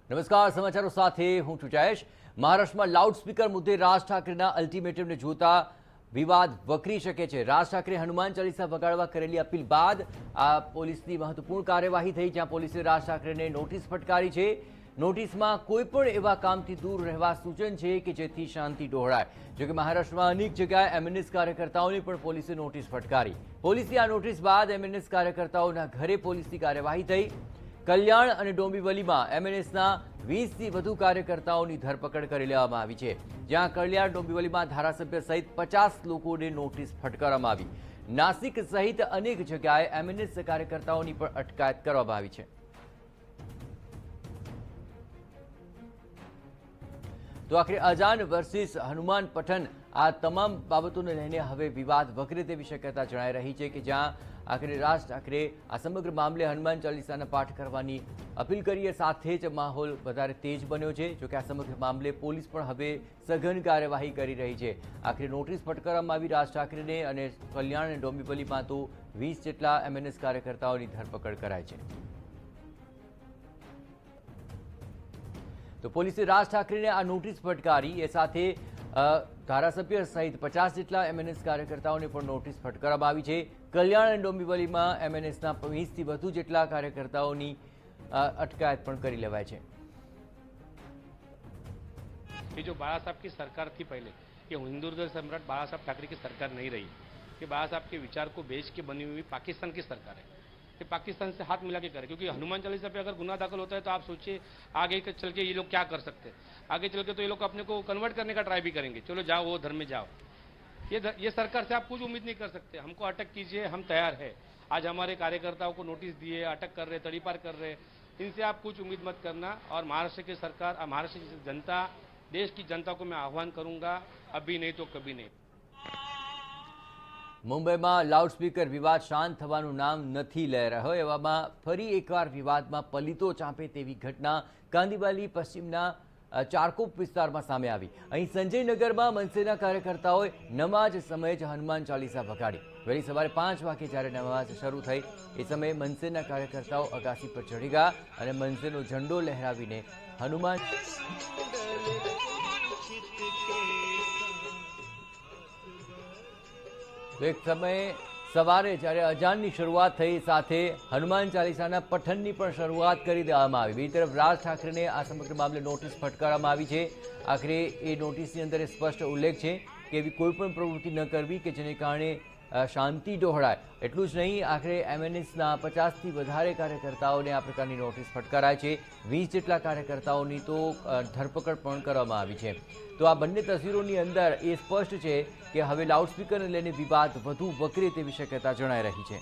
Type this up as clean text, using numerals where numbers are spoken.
નમસ્કાર, સમાચારો સાથે હું છું જયેશ। મહારાષ્ટ્રમાં લાઉડસ્પીકર મુદ્દે રાજ ઠાકરેના અલ્ટિમેટમને જોતા વિવાદ વકરી શકે છે। રાજ ઠાકરે હનુમાન ચાલીસા વગાડવા કરેલી અપીલ બાદ આ પોલીસની મહત્વપૂર્ણ કાર્યવાહી થઈ, જ્યાં પોલીસે રાજ ઠાકરેને નોટિસ ફટકારી છે। નોટિસમાં કોઈપણ એવા કામથી દૂર રહેવા સૂચન છે કે જેથી શાંતિ ડહોળાય। જોકે મહારાષ્ટ્રમાં અનેક જગ્યાએ એમએનએસ કાર્યકર્તાઓની પણ પોલીસે નોટિસ ફટકારી। પોલીસની આ નોટિસ બાદ એમએનએસ કાર્યકર્તાઓના ઘરે પોલીસની કાર્યવાહી થઈ। કલ્યાણ અને ડોંબિવલીમાં એમએનએસના 20થી વધુ કાર્યકર્તાઓની ધરપકડ કરી લેવામાં આવી છે, જ્યાં કલ્યાણ ડોંબિવલીમાં ધારાસભ્ય સહિત 50 લોકોને નોટિસ ફટકારવામાં આવી। નાસિક સહિત અનેક જગ્યાએ એમએનએસ કાર્યકર્તાઓની પણ અટકાયત કરવામાં આવી છે। તો આખરે અજાન વર્સિસ હનુમાન પઠન આ તમામ બાબતોને લઈને હવે વિવાદ વકરે તેવી શક્યતા જણાઈ રહી છે, કે જ્યાં આખરે રાજ ઠાકરે આ સમગ્ર મામલે હનુમાન ચાલીસાના પાઠ કરવાની અપીલ કરી, સાથે જ માહોલ વધારે તેજ બન્યો છે। જોકે આ સમગ્ર મામલે પોલીસ પણ હવે સઘન કાર્યવાહી કરી રહી છે। આખરે નોટિસ ફટકારવામાં આવી રાજ ઠાકરેને, અને કલ્યાણ અને ડોંબિવલીમાં તો 20 જેટલા એમએનએસ કાર્યકર્તાઓની ધરપકડ કરાઈ છે। તો પોલીસે રાજ ઠાકરેને આ નોટિસ ફટકારી, એ સાથે ધારાસભ્ય સહિત 50 જેટલા એમએનએસ કાર્યકર્તાઓને પણ નોટિસ ફટકારવામાં આવી છે। કલ્યાણ અને ડોંબિવલીમાં એમએનએસના 20થી વધુ જેટલા કાર્યકર્તાઓની અટકાયત પણ કરી લેવાય છે। कि जो बाला साहब की सरकार थी पहले, ये हिंदू हृदय सम्राट बाला साहब ठाकरे की सरकार नहीं रही। कि बाला साहब के विचार को बेच के बनी हुई पाकिस्तान की सरकार है। कि पाकिस्तान से हाथ मिला के करे, क्योंकि हनुमान चालीसा पे अगर गुनाह दाखिल होता है तो आप सोचिए आगे चल के ये लोग क्या कर सकते हैं। आगे चल के तो ये लोग अपने को कन्वर्ट करने का ट्राई भी करेंगे। चलो जाओ वो धर्म में जाओ। ये सरकार से आप कुछ उम्मीद नहीं कर सकते। हमको अटक कीजिए, हम तैयार है। आज हमारे कार्यकर्ताओं को नोटिस दिए, अटक कर रहे, तड़ीपार कर रहे, इनसे आप कुछ उम्मीद मत करना। और महाराष्ट्र की सरकार, महाराष्ट्र की जनता, देश की जनता को मैं आह्वान करूंगा, अभी नहीं तो कभी नहीं। મુંબઈમાં લાઉડસ્પીકર વિવાદ શાંત થવાનું નામ નથી લઈ રહ્યો। એવામાં ફરી એકવાર વિવાદમાં પલીતો ચાંપે તેવી ઘટના કાંદિવલી પશ્ચિમના ચારકોપ વિસ્તારમાં સામે આવી। અહીં સંજયનગરમાં મનસેના કાર્યકર્તાઓએ નમાઝ સમયે જ હનુમાન ચાલીસા વગાડી। વહેલી સવારે 5 વાગે જ્યારે નમાઝ શરૂ થઈ, એ સમયે મનસેના કાર્યકર્તાઓ અગાસી પર ચડી ગયા અને મનસેનો ઝંડો લહેરાવીને હનુમાન એક સમયે સવારે જ્યારે અજાનની શરૂઆત થઈ, સાથે હનુમાન ચાલીસાના પઠનની પણ શરૂઆત કરી દેવામાં આવી। બીજી તરફ રાજ ઠાકરેને આ સમગ્ર મામલે નોટિસ ફટકારવામાં આવી છે। આખરે એ નોટિસની અંદર સ્પષ્ટ ઉલ્લેખ છે કે એવી કોઈ પણ પ્રવૃત્તિ ન કરવી કે જેને કારણે શાંતિ ડહોળાય। એટલું જ નહીં, આખરે એમએનએસના 50થી વધારે કાર્યકર્તાઓને આ પ્રકારની નોટિસ ફટકારાય છે। 20 જેટલા કાર્યકર્તાઓની તો ધરપકડ પણ કરવામાં આવી છે। તો આ બંને તસવીરોની અંદર એ સ્પષ્ટ છે કે હવે લાઉડસ્પીકરને લઈને વિવાદ વધુ વકરે તેવી શક્યતા જણાઈ રહી છે।